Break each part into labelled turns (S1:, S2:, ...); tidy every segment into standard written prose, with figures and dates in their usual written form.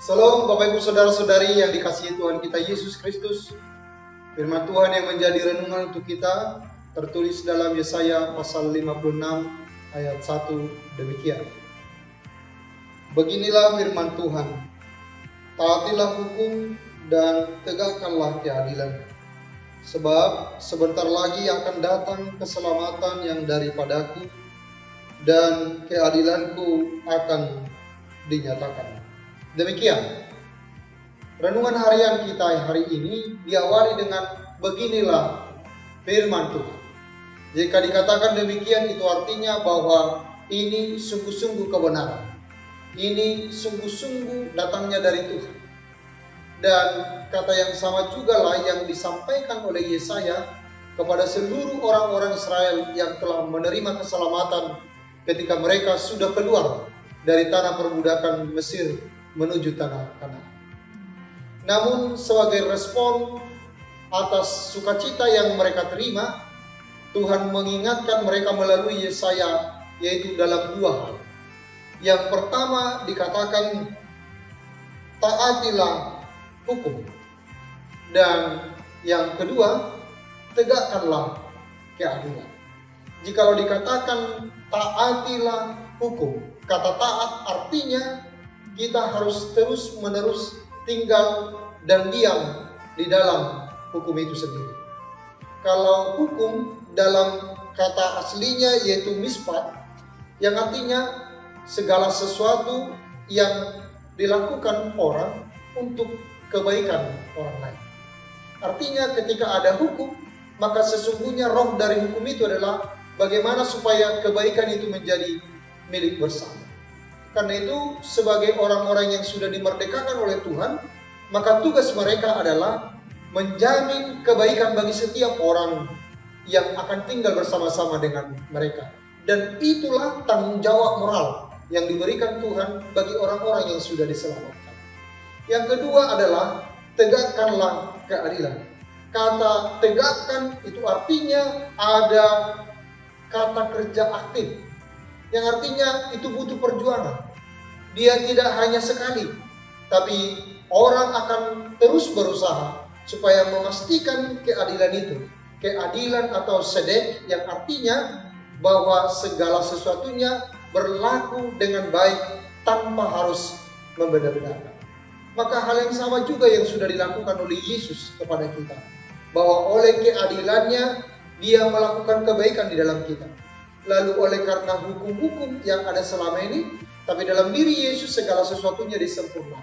S1: Salam Bapak Ibu Saudara-saudari yang dikasihi Tuhan kita Yesus Kristus. Firman Tuhan yang menjadi renungan untuk kita tertulis dalam Yesaya pasal 56 ayat 1 demikian. Beginilah firman Tuhan, taatilah hukum dan tegakkanlah keadilan. Sebab sebentar lagi akan datang keselamatan yang daripadaku dan keadilanku akan dinyatakan. Demikian, renungan harian kita hari ini diawali dengan beginilah firman Tuhan. Jika dikatakan demikian, itu artinya bahwa ini sungguh-sungguh kebenaran. Ini sungguh-sungguh datangnya dari Tuhan. Dan kata yang sama juga lah yang disampaikan oleh Yesaya kepada seluruh orang-orang Israel yang telah menerima keselamatan ketika mereka sudah keluar dari tanah perbudakan Mesir menuju tanah Kanaan. Namun sebagai respon atas sukacita yang mereka terima, Tuhan mengingatkan mereka melalui Yesaya, yaitu dalam dua hal. Yang pertama dikatakan, taatilah hukum. Dan yang kedua, tegakkanlah keadilan. Jikalau dikatakan taatilah hukum, kata taat artinya kita harus terus-menerus tinggal dan diam di dalam hukum itu sendiri. Kalau hukum dalam kata aslinya yaitu mispat, yang artinya segala sesuatu yang dilakukan orang untuk kebaikan orang lain. Artinya ketika ada hukum, maka sesungguhnya roh dari hukum itu adalah bagaimana supaya kebaikan itu menjadi milik bersama. Karena itu sebagai orang-orang yang sudah dimerdekakan oleh Tuhan, maka tugas mereka adalah menjamin kebaikan bagi setiap orang yang akan tinggal bersama-sama dengan mereka. Dan itulah tanggung jawab moral yang diberikan Tuhan bagi orang-orang yang sudah diselamatkan. Yang kedua adalah tegakkanlah keadilan. Kata tegakkan itu artinya ada kata kerja aktif, yang artinya itu butuh perjuangan. Dia tidak hanya sekali, tapi orang akan terus berusaha supaya memastikan keadilan itu. Keadilan atau sedek yang artinya bahwa segala sesuatunya berlaku dengan baik tanpa harus membeda-bedakan. Maka hal yang sama juga yang sudah dilakukan oleh Yesus kepada kita, bahwa oleh keadilannya dia melakukan kebaikan di dalam kita. Lalu oleh karena hukum-hukum yang ada selama ini, tapi dalam diri Yesus segala sesuatunya disempurnakan.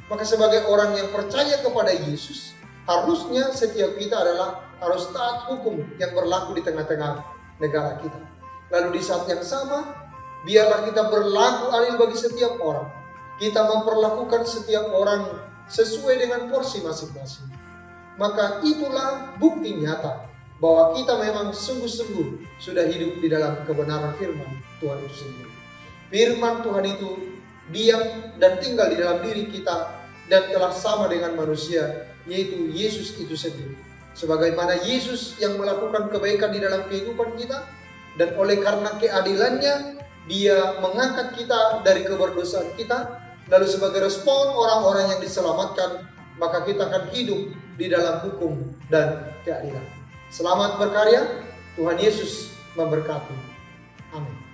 S1: Maka sebagai orang yang percaya kepada Yesus, harusnya setiap kita adalah harus taat hukum yang berlaku di tengah-tengah negara kita. Lalu di saat yang sama, biarlah kita berlaku adil bagi setiap orang. Kita memperlakukan setiap orang sesuai dengan porsi masing-masing. Maka itulah bukti nyata bahwa kita memang sungguh-sungguh sudah hidup di dalam kebenaran firman Tuhan itu sendiri. Firman Tuhan itu diam dan tinggal di dalam diri kita dan telah sama dengan manusia, yaitu Yesus itu sendiri. Sebagaimana Yesus yang melakukan kebaikan di dalam kehidupan kita, dan oleh karena keadilannya, dia mengangkat kita dari keberdosaan kita, lalu sebagai respon orang-orang yang diselamatkan, maka kita akan hidup di dalam hukum dan keadilan. Selamat berkarya, Tuhan Yesus memberkati. Amin.